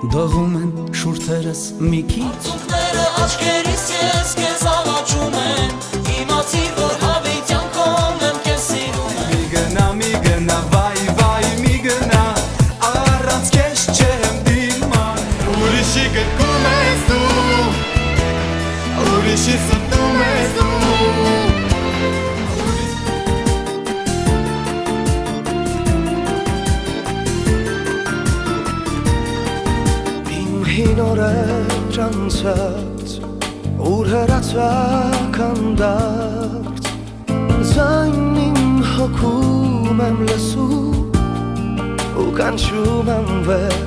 Դողում են շուրթերս մի քիչ Արցունքները աչքերիս ես քեզ աղաչում են Իմացիր, որ հավիտյան կողմ եմ քեզ սիրում եմ Մի գնա, վայ, վայ, մի գնա Առանց քեզ չեմ դիման Ուրիշի գրկում ես դու Ուրիշի սպտում ես դու Հին օրեր անցած ուր հրացակ անդարձ Ձայն իմ հոգում եմ լսում ու կանչում եմ վեր